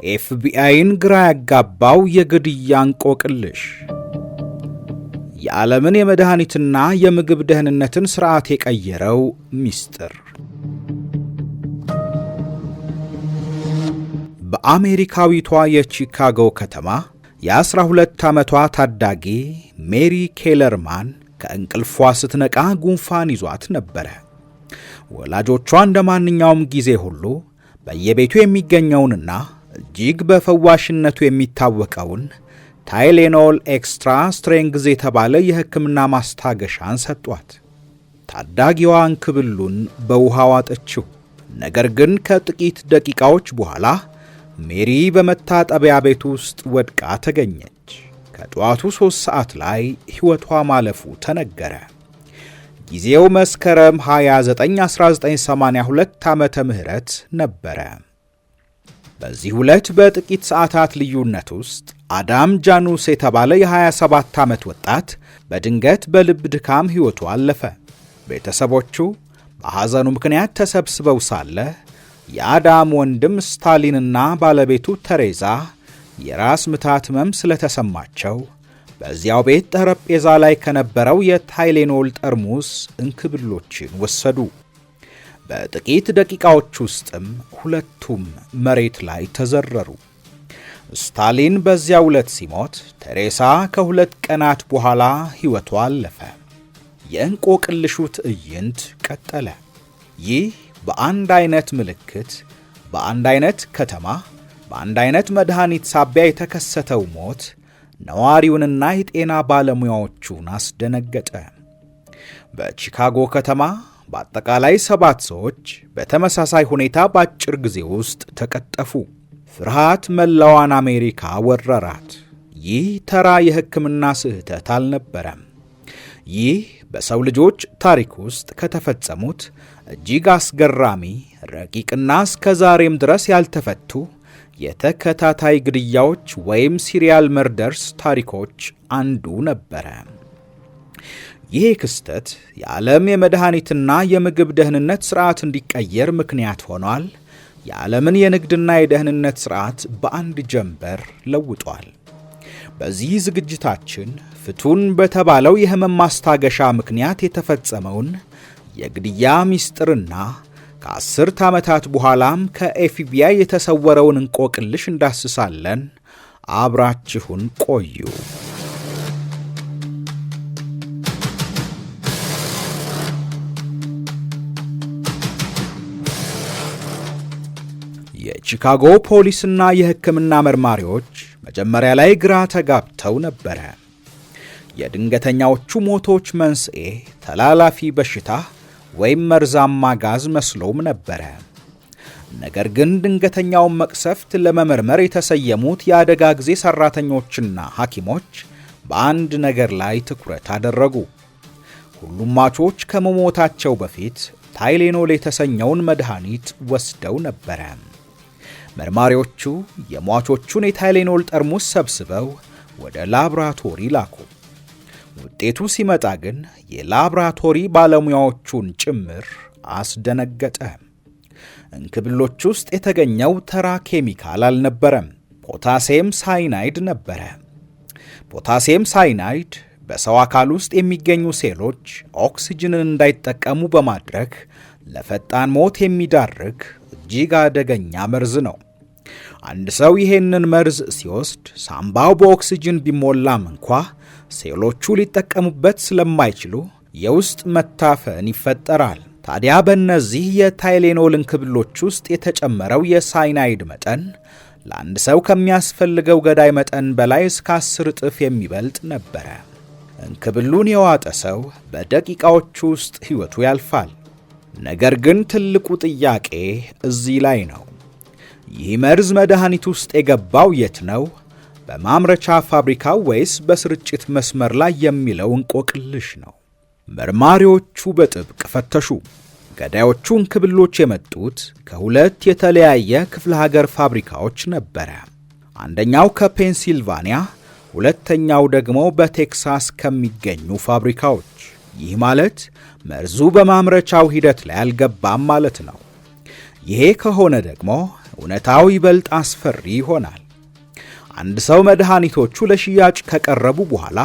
ኤፍቢአይን ግራ ያጋባው የግድያ እንቆቅልሽ፣ የዓለምን የመድኃኒትና የምግብ ደህንነትን ሥርዓት የቀየረው ሚስጥር። በአሜሪካዊቷ የቺካጎ ከተማ የ12 ዓመቷ ታዳጊ ሜሪ ኬለርማን ከእንቅልፏ ስትነቃ ጉንፋን ይዟት ነበረ። ወላጆቿ እንደ ማንኛውም ጊዜ ሁሉ በየቤቱ የሚገኘውንና እጅግ በፈዋሽነቱ የሚታወቀውን ታይሌኖል ኤክስትራ ስትሬንግዝ የተባለ የሕክምና ማስታገሻን ሰጧት። ታዳጊዋ እንክብሉን በውሃ ዋጠችው። ነገር ግን ከጥቂት ደቂቃዎች በኋላ ሜሪ በመታጠቢያ ቤት ውስጥ ወድቃ ተገኘች። ከጠዋቱ 3 ሰዓት ላይ ሕይወቷ ማለፉ ተነገረ። ጊዜው መስከረም 29 1982 ዓመተ ምህረት ነበረ። በዚህ ዕለት በጥቂት ሰዓታት ልዩነት ውስጥ አዳም ጃኑስ የተባለ የ27 ዓመት ወጣት በድንገት በልብ ድካም ሕይወቱ አለፈ። ቤተሰቦቹ በሐዘኑ ምክንያት ተሰብስበው ሳለ የአዳም ወንድም ስታሊንና ባለቤቱ ተሬዛ የራስ ምታት ሕመም ስለተሰማቸው በዚያው ቤት ጠረጴዛ ላይ ከነበረው የታይሌኖል ጠርሙስ እንክብሎችን ወሰዱ። በጥቂት ደቂቃዎች ውስጥም ሁለቱም መሬት ላይ ተዘረሩ። ስታሊን በዚያው ዕለት ሲሞት፣ ቴሬሳ ከ2 ቀናት በኋላ ሕይወቷ አለፈ። የእንቆቅልሹ ትዕይንት ቀጠለ። ይህ በአንድ አይነት ምልክት፣ በአንድ አይነት ከተማ፣ በአንድ አይነት መድኃኒት ሳቢያ የተከሰተው ሞት ነዋሪውንና የጤና ባለሙያዎቹን አስደነገጠ። በቺካጎ ከተማ በአጠቃላይ 7 ሰዎች በተመሳሳይ ሁኔታ በአጭር ጊዜ ውስጥ ተቀጠፉ። ፍርሃት መላዋን አሜሪካ ወረራት። ይህ ተራ የሕክምና ስህተት አልነበረም። ይህ በሰው ልጆች ታሪክ ውስጥ ከተፈጸሙት እጅግ አስገራሚ፣ ረቂቅና እስከ ዛሬም ድረስ ያልተፈቱ የተከታታይ ግድያዎች ወይም ሲሪያል መርደርስ ታሪኮች አንዱ ነበረ። ይህ ክስተት የዓለም የመድኃኒትና የምግብ ደህንነት ሥርዓት እንዲቀየር ምክንያት ሆኗል። የዓለምን የንግድና የደህንነት ሥርዓት በአንድ ጀንበር ለውጧል። በዚህ ዝግጅታችን ፍቱን በተባለው የሕመም ማስታገሻ ምክንያት የተፈጸመውን የግድያ ሚስጥርና ከ10 ዓመታት በኋላም ከኤፍቢአይ የተሰወረውን እንቆቅልሽ እንዳስሳለን። አብራችሁን ቆዩ። የቺካጎ ፖሊስና የሕክምና መርማሪዎች መጀመሪያ ላይ ግራ ተጋብተው ነበረ። የድንገተኛዎቹ ሞቶች መንስኤ ተላላፊ በሽታ ወይም መርዛማ ጋዝ መስሎም ነበረ። ነገር ግን ድንገተኛውን መቅሰፍት ለመመርመር የተሰየሙት የአደጋ ጊዜ ሠራተኞችና ሐኪሞች በአንድ ነገር ላይ ትኩረት አደረጉ። ሁሉም ሟቾች ከመሞታቸው በፊት ታይሌኖል የተሰኘውን መድኃኒት ወስደው ነበረ። መርማሪዎቹ የሟቾቹን የታይሌኖል ጠርሙስ ሰብስበው ወደ ላብራቶሪ ላኩ። ውጤቱ ሲመጣ ግን የላብራቶሪ ባለሙያዎቹን ጭምር አስደነገጠ። እንክብሎች ውስጥ የተገኘው ተራ ኬሚካል አልነበረም፣ ፖታሲየም ሳይናይድ ነበረ። ፖታሲየም ሳይናይድ በሰው አካል ውስጥ የሚገኙ ሴሎች ኦክሲጅንን እንዳይጠቀሙ በማድረግ ለፈጣን ሞት የሚዳርግ እጅግ አደገኛ መርዝ ነው። አንድ ሰው ይሄንን መርዝ ሲወስድ ሳምባው በኦክሲጅን ቢሞላም እንኳ ሴሎቹ ሊጠቀሙበት ስለማይችሉ የውስጥ መታፈን ይፈጠራል። ታዲያ በእነዚህ የታይሌኖል እንክብሎች ውስጥ የተጨመረው የሳይናይድ መጠን ለአንድ ሰው ከሚያስፈልገው ገዳይ መጠን በላይ እስከ 10 እጥፍ የሚበልጥ ነበረ። እንክብሉን የዋጠ ሰው በደቂቃዎቹ ውስጥ ሕይወቱ ያልፋል። ነገር ግን ትልቁ ጥያቄ እዚህ ላይ ነው። ይህ መርዝ መድኃኒት ውስጥ የገባው የት ነው? በማምረቻ ፋብሪካው ወይስ በስርጭት መስመር ላይ የሚለው እንቆቅልሽ ነው። መርማሪዎቹ በጥብቅ ፈተሹ። ገዳዮቹ እንክብሎች የመጡት ከሁለት የተለያየ ክፍለ ሀገር ፋብሪካዎች ነበረ። አንደኛው ከፔንሲልቫኒያ፣ ሁለተኛው ደግሞ በቴክሳስ ከሚገኙ ፋብሪካዎች። ይህ ማለት መርዙ በማምረቻው ሂደት ላይ አልገባም ማለት ነው። ይሄ ከሆነ ደግሞ እውነታው ይበልጥ አስፈሪ ይሆናል። አንድ ሰው መድኃኒቶቹ ለሽያጭ ከቀረቡ በኋላ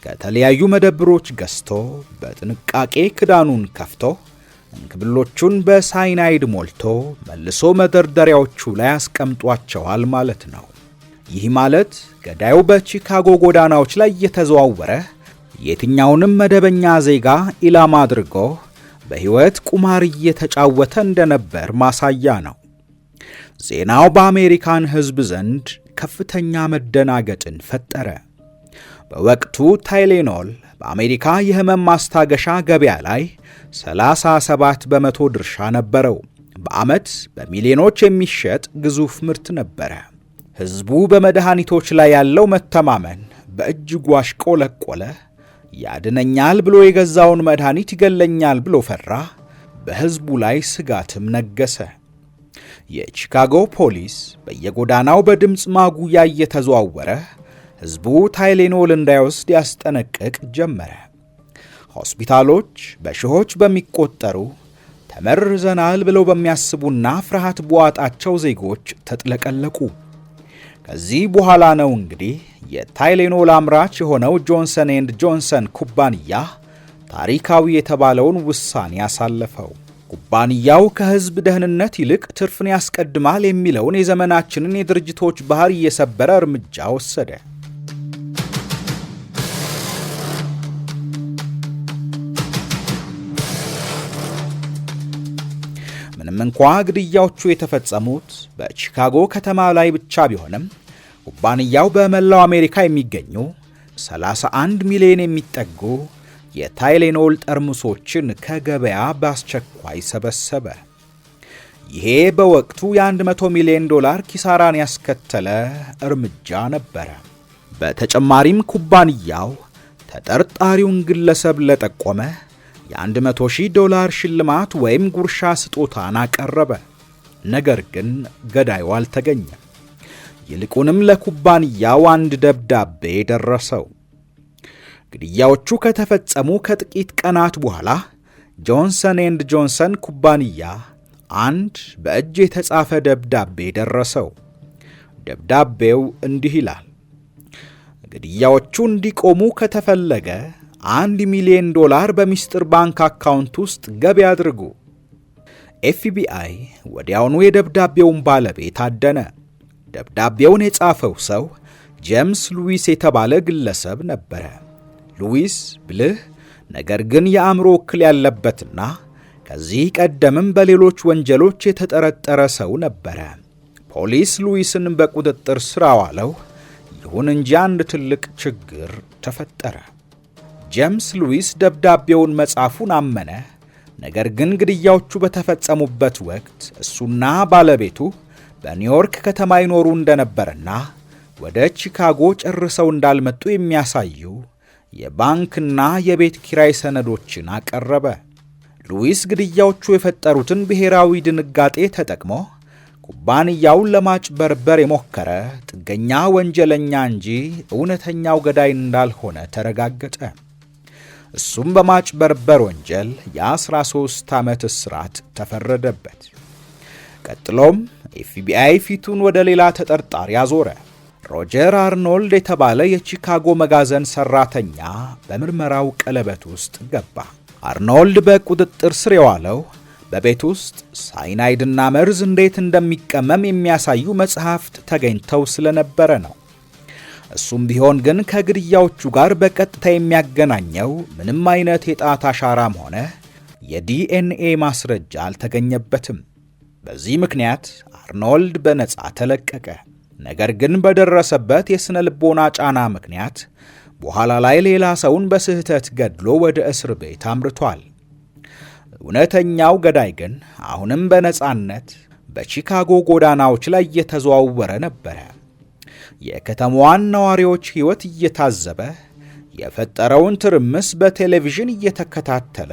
ከተለያዩ መደብሮች ገዝቶ በጥንቃቄ ክዳኑን ከፍቶ እንክብሎቹን በሳይናይድ ሞልቶ መልሶ መደርደሪያዎቹ ላይ አስቀምጧቸዋል ማለት ነው። ይህ ማለት ገዳዩ በቺካጎ ጎዳናዎች ላይ እየተዘዋወረ የትኛውንም መደበኛ ዜጋ ኢላማ አድርጎ በሕይወት ቁማር እየተጫወተ እንደነበር ማሳያ ነው። ዜናው በአሜሪካን ሕዝብ ዘንድ ከፍተኛ መደናገጥን ፈጠረ። በወቅቱ ታይሌኖል በአሜሪካ የህመም ማስታገሻ ገበያ ላይ 37 በመቶ ድርሻ ነበረው። በዓመት በሚሊዮኖች የሚሸጥ ግዙፍ ምርት ነበረ። ሕዝቡ በመድኃኒቶች ላይ ያለው መተማመን በእጅጉ አሽቆለቆለ። ያድነኛል ብሎ የገዛውን መድኃኒት ይገለኛል ብሎ ፈራ። በሕዝቡ ላይ ስጋትም ነገሰ። የቺካጎ ፖሊስ በየጎዳናው በድምፅ ማጉያ እየተዘዋወረ ሕዝቡ ታይሌኖል እንዳይወስድ ያስጠነቅቅ ጀመረ። ሆስፒታሎች በሺዎች በሚቆጠሩ ተመርዘናል ብለው በሚያስቡና ፍርሃት በዋጣቸው ዜጎች ተጥለቀለቁ። ከዚህ በኋላ ነው እንግዲህ የታይሌኖል አምራች የሆነው ጆንሰን ኤንድ ጆንሰን ኩባንያ ታሪካዊ የተባለውን ውሳኔ ያሳለፈው። ኩባንያው ከሕዝብ ደህንነት ይልቅ ትርፍን ያስቀድማል የሚለውን የዘመናችንን የድርጅቶች ባህሪ እየሰበረ እርምጃ ወሰደ። ምንም እንኳ ግድያዎቹ የተፈጸሙት በቺካጎ ከተማ ላይ ብቻ ቢሆንም ኩባንያው በመላው አሜሪካ የሚገኙ 31 ሚሊዮን የሚጠጉ የታይሌኖል ጠርሙሶችን ከገበያ በአስቸኳይ ሰበሰበ። ይሄ በወቅቱ የ$100 ሚሊዮን ኪሳራን ያስከተለ እርምጃ ነበረ። በተጨማሪም ኩባንያው ተጠርጣሪውን ግለሰብ ለጠቆመ የ$100,000 ሽልማት ወይም ጉርሻ ስጦታን አቀረበ። ነገር ግን ገዳዩ አልተገኘም። ይልቁንም ለኩባንያው አንድ ደብዳቤ ደረሰው። ግድያዎቹ ከተፈጸሙ ከጥቂት ቀናት በኋላ ጆንሰን ኤንድ ጆንሰን ኩባንያ አንድ በእጅ የተጻፈ ደብዳቤ ደረሰው። ደብዳቤው እንዲህ ይላል: ግድያዎቹ እንዲቆሙ ከተፈለገ $1 ሚሊዮን በሚስጥር ባንክ አካውንት ውስጥ ገቢ አድርጉ። ኤፍቢአይ ወዲያውኑ የደብዳቤውን ባለቤት አደነ። ደብዳቤውን የጻፈው ሰው ጄምስ ሉዊስ የተባለ ግለሰብ ነበረ። ሉዊስ ብልህ ነገር ግን የአእምሮ እክል ያለበትና ከዚህ ቀደምም በሌሎች ወንጀሎች የተጠረጠረ ሰው ነበረ። ፖሊስ ሉዊስን በቁጥጥር ስር አዋለው። ይሁን እንጂ አንድ ትልቅ ችግር ተፈጠረ። ጄምስ ሉዊስ ደብዳቤውን መጻፉን አመነ። ነገር ግን ግድያዎቹ በተፈጸሙበት ወቅት እሱና ባለቤቱ በኒውዮርክ ከተማ ይኖሩ እንደነበርና ወደ ቺካጎ ጨርሰው እንዳልመጡ የሚያሳዩ የባንክና የቤት ኪራይ ሰነዶችን አቀረበ። ሉዊስ ግድያዎቹ የፈጠሩትን ብሔራዊ ድንጋጤ ተጠቅሞ ኩባንያውን ለማጭበርበር የሞከረ ጥገኛ ወንጀለኛ እንጂ እውነተኛው ገዳይ እንዳልሆነ ተረጋገጠ። እሱም በማጭበርበር ወንጀል የ13 ዓመት እስራት ተፈረደበት። ቀጥሎም ኤፍቢአይ ፊቱን ወደ ሌላ ተጠርጣሪ አዞረ። ሮጀር አርኖልድ የተባለ የቺካጎ መጋዘን ሰራተኛ በምርመራው ቀለበት ውስጥ ገባ። አርኖልድ በቁጥጥር ስር የዋለው በቤት ውስጥ ሳይናይድና መርዝ እንዴት እንደሚቀመም የሚያሳዩ መጽሐፍት ተገኝተው ስለነበረ ነው። እሱም ቢሆን ግን ከግድያዎቹ ጋር በቀጥታ የሚያገናኘው ምንም አይነት የጣት አሻራም ሆነ የዲኤንኤ ማስረጃ አልተገኘበትም። በዚህ ምክንያት አርኖልድ በነጻ ተለቀቀ። ነገር ግን በደረሰበት የስነ ልቦና ጫና ምክንያት በኋላ ላይ ሌላ ሰውን በስህተት ገድሎ ወደ እስር ቤት አምርቷል። እውነተኛው ገዳይ ግን አሁንም በነጻነት በቺካጎ ጎዳናዎች ላይ እየተዘዋወረ ነበረ። የከተማዋን ነዋሪዎች ሕይወት እየታዘበ የፈጠረውን ትርምስ በቴሌቪዥን እየተከታተለ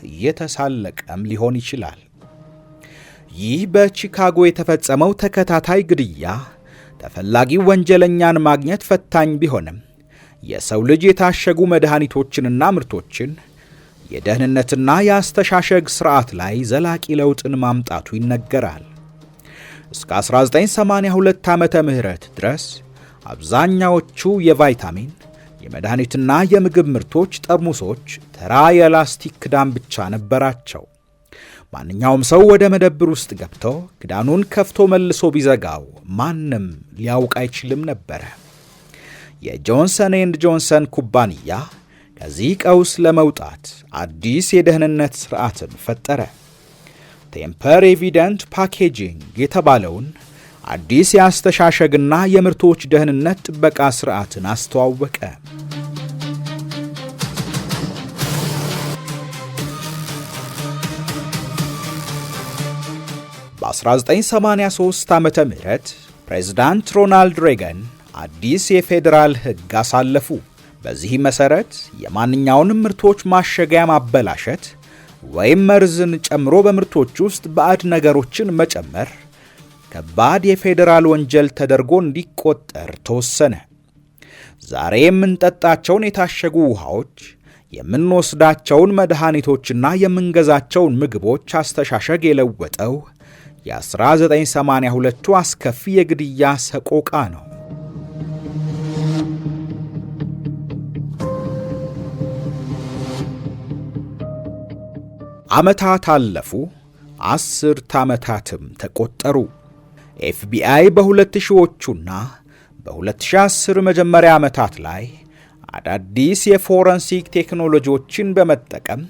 እየተሳለቀም ሊሆን ይችላል። ይህ በቺካጎ የተፈጸመው ተከታታይ ግድያ ተፈላጊው ወንጀለኛን ማግኘት ፈታኝ ቢሆንም የሰው ልጅ የታሸጉ መድኃኒቶችንና ምርቶችን የደህንነትና የአስተሻሸግ ሥርዓት ላይ ዘላቂ ለውጥን ማምጣቱ ይነገራል። እስከ 1982 ዓመተ ምህረት ድረስ አብዛኛዎቹ የቫይታሚን የመድኃኒትና የምግብ ምርቶች ጠርሙሶች ተራ የላስቲክ ክዳን ብቻ ነበራቸው። ማንኛውም ሰው ወደ መደብር ውስጥ ገብቶ ክዳኑን ከፍቶ መልሶ ቢዘጋው ማንም ሊያውቅ አይችልም ነበረ። የጆንሰን ኤንድ ጆንሰን ኩባንያ ከዚህ ቀውስ ለመውጣት አዲስ የደህንነት ሥርዓትን ፈጠረ። ቴምፐር ኤቪደንት ፓኬጂንግ የተባለውን አዲስ የአስተሻሸግና የምርቶች ደህንነት ጥበቃ ሥርዓትን አስተዋወቀ። በ1983 ዓመተ ምህረት ፕሬዝዳንት ሮናልድ ሬገን አዲስ የፌዴራል ሕግ አሳለፉ። በዚህ መሠረት የማንኛውንም ምርቶች ማሸጊያ ማበላሸት ወይም መርዝን ጨምሮ በምርቶች ውስጥ ባዕድ ነገሮችን መጨመር ከባድ የፌዴራል ወንጀል ተደርጎ እንዲቆጠር ተወሰነ። ዛሬ የምንጠጣቸውን የታሸጉ ውሃዎች፣ የምንወስዳቸውን መድኃኒቶችና የምንገዛቸውን ምግቦች አስተሻሸግ የለወጠው የ1982ቱ አስከፊ የግድያ ሰቆቃ ነው። ዓመታት አለፉ፣ 10 ዓመታትም ተቆጠሩ። ኤፍቢአይ በ2000ዎቹና በ2010 መጀመሪያ ዓመታት ላይ አዳዲስ የፎረንሲክ ቴክኖሎጂዎችን በመጠቀም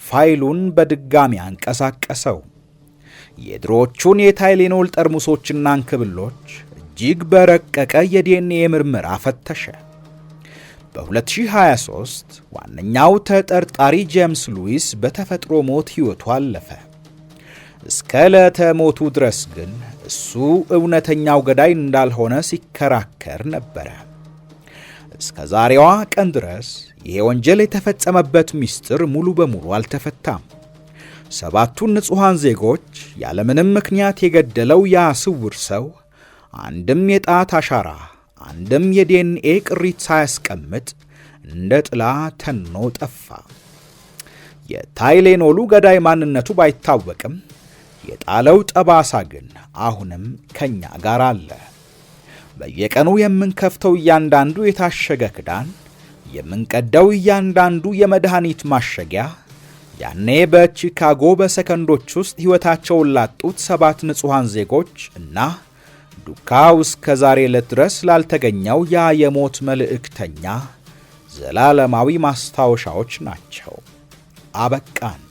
ፋይሉን በድጋሚ አንቀሳቀሰው። የድሮዎቹን የታይሌኖል ጠርሙሶችና እንክብሎች እጅግ በረቀቀ የዲኤንኤ ምርመራ ፈተሸ። በ2023 ዋነኛው ተጠርጣሪ ጄምስ ሉዊስ በተፈጥሮ ሞት ሕይወቱ አለፈ። እስከ ዕለተ ሞቱ ድረስ ግን እሱ እውነተኛው ገዳይ እንዳልሆነ ሲከራከር ነበረ። እስከ ዛሬዋ ቀን ድረስ ይሄ ወንጀል የተፈጸመበት ምስጢር ሙሉ በሙሉ አልተፈታም። 7ቱን ንጹሐን ዜጎች ያለምንም ምክንያት የገደለው ያ ስውር ሰው አንድም የጣት አሻራ አንድም የዲኤንኤ ቅሪት ሳያስቀምጥ እንደ ጥላ ተኖ ጠፋ። የታይሌኖሉ ገዳይ ማንነቱ ባይታወቅም የጣለው ጠባሳ ግን አሁንም ከኛ ጋር አለ። በየቀኑ የምንከፍተው እያንዳንዱ የታሸገ ክዳን፣ የምንቀደው እያንዳንዱ የመድኃኒት ማሸጊያ ያኔ በቺካጎ በሰከንዶች ውስጥ ሕይወታቸውን ላጡት 7 ንጹሐን ዜጎች እና ዱካው እስከ ዛሬ ዕለት ድረስ ላልተገኘው ያ የሞት መልእክተኛ ዘላለማዊ ማስታወሻዎች ናቸው። አበቃን።